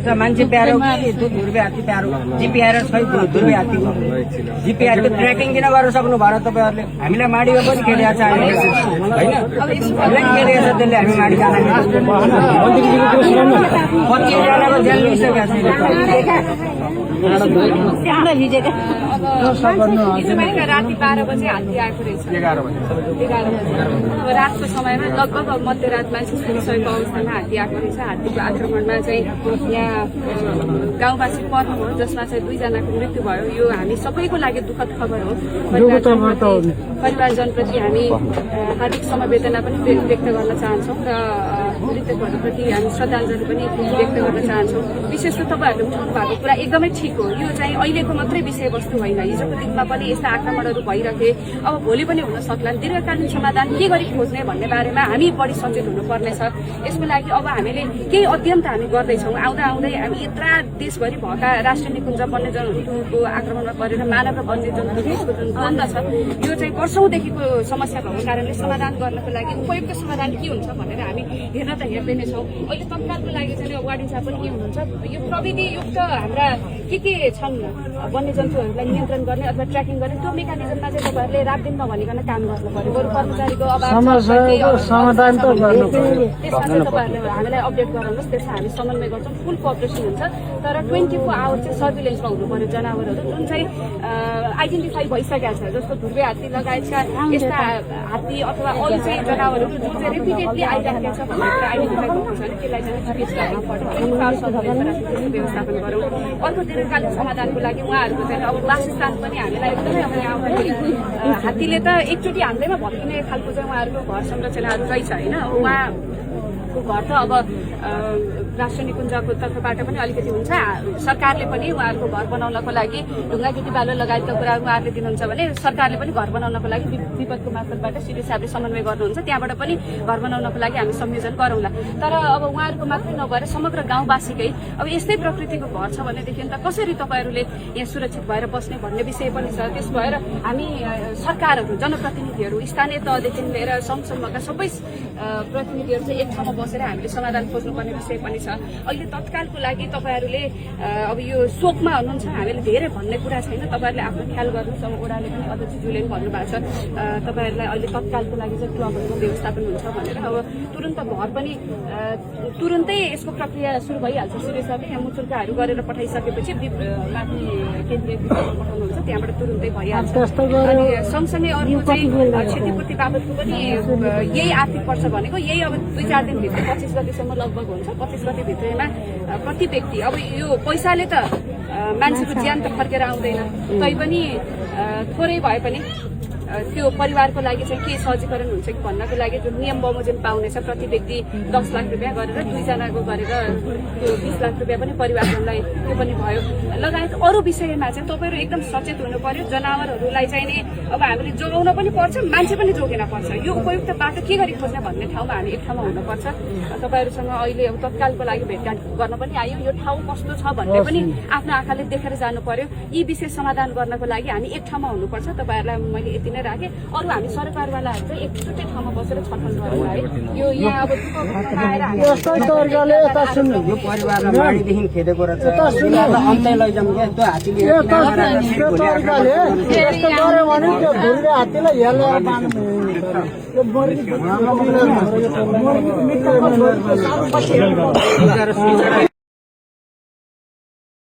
त मान्छे प्यारो कि त्यो ध्रुवे हात्ती प्यारो जिपिआर खै ध्रुवे हात्तीको जिपिआर को ट्र्याकिङ किन गर्न सक्नु भएर तपाईँहरूले हामीलाई माडीमा पनि खेलेको छ होइन खेलेको छ त्यसले हामी माडी जान 25 जनाको जेल लिइसकेको छ। राति 12 बजे हात्ती आएको रहेछ 11 बजे अब रातको समयमा लगभग मध्यरात मान्छे सुतिसकेको अवस्थामा हात्ती आएको रहेछ। हात्तीको आक्रमणमा चाहिँ यहाँ गाउँवासी पर्नुभयो जसमा चाहिँ 2 जनाको मृत्यु भयो। यो हामी सबैको लागि दुःखद खबर हो। परिवारजनप्रति हामी हार्दिक समवेदना पनि व्यक्त गर्न चाहन्छौँ र मृतकहरूप्रति हामी श्रद्धाञ्जली पनि व्यक्त गर्न चाहन्छौँ। विशेष त तपाईँहरूले उठाउनु भएको कुरा एकदमै ठिक हो। यो चाहिँ अहिलेको मात्रै विषयवस्तु होइन, हिजोको दिनमा पनि यस्ता आक्रमणहरू भइरहे, अब भोलि पनि हुन सक्ला। दीर्घकालीन समाधान के गरी खोज्ने भन्ने बारेमा हामी बढी सचेत हुनुपर्नेछ। यसको लागि अब हामीले केही अध्ययन त हामी गर्दैछौँ। आउँदा आउँदै हामी यत्रा देशभरि भएका राष्ट्रिय निकुञ्ज वन्यजन्तुको आक्रमणमा परेर मानव र वन्यजन्तु बिचको जुन द्वन्द्व छ यो चाहिँ वर्षौंदेखिको समस्या भएको कारणले समाधान गर्नको लागि उपयुक्त समाधान के हुन्छ भनेर हामी हेर्न त हेर्दै नै छौँ। अहिले तत्कालको लागि चाहिँ वार्डन साहब पनि के हुनुहुन्छ, यो प्रविधियुक्त हाम्रा के छन् वन्यजन्तुहरूलाई नियन्त्रण गर्ने अथवा ट्र्याकिङ गर्ने त्यो मेकानिजममा चाहिँ तपाईँहरूले रात दिन नभनिकन काम गर्नु पर्यो। बरु कर्मचारीको अभाव समाधान त गर्नु पर्यो। त्यसमा चाहिँ तपाईँहरूले हामीलाई अपडेट गराउनुहोस्, त्यसमा हामी समन्वय गर्छौँ। फुल कोअपरेसन हुन्छ, तर 24 आवर चाहिँ सर्भिलेन्समा हुनु पर्यो। जनावरहरू जुन चाहिँ आइडेन्टिफाई भइसकेका छ, जस्तो ध्रुवे हात्ती लगायतका यस्ता हात्ती अथवा अरू चाहिँ जनावरहरू जुन चाहिँ रिपिटेडली आइराखेका छ भन्ने कुरा आइडेन्टिफाई भएको छ भने त्यसलाई चाहिँ ट्रेस गर्न पर्छ। व्यवस्थापन गरौँ। अर्को दीर्घकालीन समाधानको लागि उहाँहरूको चाहिँ अब वासस्थान पनि हामीलाई एकदमै अब यहाँ आउँदाखेरि हात्तीले त एकचोटि हाम्रैमा भत्किने खालको चाहिँ उहाँहरूको घर संरचनाहरू रहेछ होइन। उहाँको घर त अब राष्ट्रिय निकुञ्जको तर्फबाट पनि अलिकति हुन्छ। सरकारले पनि उहाँहरूको घर बनाउनको लागि ढुङ्गा गिटी बालो लगायतका कुरा उहाँहरूले दिनुहुन्छ भने सरकारले पनि घर बनाउनको लागि विपदको मार्फतबाट सिडी साहबले समन्वय गर्नुहुन्छ। त्यहाँबाट पनि घर बनाउनको लागि हामी संयोजन गरौँला। तर अब उहाँहरूको मात्रै नभएर समग्र गाउँवासीकै अब यस्तै प्रकृतिको घर छ भनेदेखि त कसरी तपाईँहरूले यहाँ सुरक्षित भएर बस्ने भन्ने विषय पनि छ। त्यस भएर हामी सरकारहरू, जनप्रतिनिधिहरू, स्थानीय तहदेखि लिएर सङ्घसम्मका सबै प्रतिनिधिहरू चाहिँ एक ठाउँमा बसेर हामीले समाधान खोज्नुपर्ने विषय पनि छ। अहिले तत्कालको लागि तपाईँहरूले अब यो शोकमा हुनुहुन्छ, हामीले धेरै भन्ने कुरा छैन। तपाईँहरूले आफ्नो ख्याल गर्नुहोस्। अब ओडाले पनि अध्यक्षज्यूले पनि भन्नुभएको छ तपाईँहरूलाई अहिले तत्कालको लागि चाहिँ क्लबहरूको व्यवस्थापन हुन्छ भनेर। अब तुरन्त घर पनि तुरन्तै यसको प्रक्रिया सुरु भइहाल्छ। सिडी साहबले यहाँ मुचुल्काहरू गरेर पठाइसकेपछि माथि केन्द्रीय विभागमा पठाउनुहुन्छ, त्यहाँबाट तुरन्तै भइहाल्छ। अनि सँगसँगै अर्को चाहिँ क्षतिपूर्ति बाबतको पनि यही आर्थिक वर्ष भनेको यही अब 2-4 दिनभित्र 25 गतिसम्म लगभग हुन्छ। 25 गति भित्रमा प्रति व्यक्ति अब यो पैसाले त मान्छेको ज्यान त फर्केर आउँदैन, तैपनि थोरै भए पनि त्यो परिवारको लागि चाहिँ के सहजीकरण हुन्छ कि भन्नको लागि जो नियम बमोजिम पाउनेछ प्रति व्यक्ति 10 लाख रुपियाँ गरेर 2 जनाको गरेर त्यो 20 लाख रुपियाँ पनि परिवारहरूलाई त्यो पनि भयो। लगायत अरू विषयमा चाहिँ तपाईँहरू एकदम सचेत हुनु पर्यो। जनावरहरूलाई चाहिँ नि अब हामीले जोगाउन पनि पर्छ, मान्छे पनि जोगिन पर्छ। यो उपयुक्त बाटो के गरी खोज्ने भन्ने ठाउँमा हामी एक ठाउँमा हुनुपर्छ। तपाईँहरूसँग अहिले अब तत्कालको लागि भेटघाट गर्न पनि आयो। यो ठाउँ कस्तो छ भन्ने पनि आफ्नो आँखाले देखेर जानु पर्यो। यी विषय समाधान गर्नको लागि हामी एक ठाउँमा हुनुपर्छ। तपाईँहरूलाई मैले यति नै राखेँ। अरू हामी सरकारवालाहरू चाहिँ एकचोटि ठाउँमा बसेर छलफल गरौँ है। यो यहाँ अब आएर यस्तै तरिकाले यता सुन्नु, यो परिवारलाई माडीदेखि खेदेको रहेछ। अन्तै लैजाउँ क्या त्यो हात्तीले त्यो तरिकाले यस्तो गऱ्यो भने त्यो ढुङ्गे हात्तीलाई हेलेर बाँध्नु।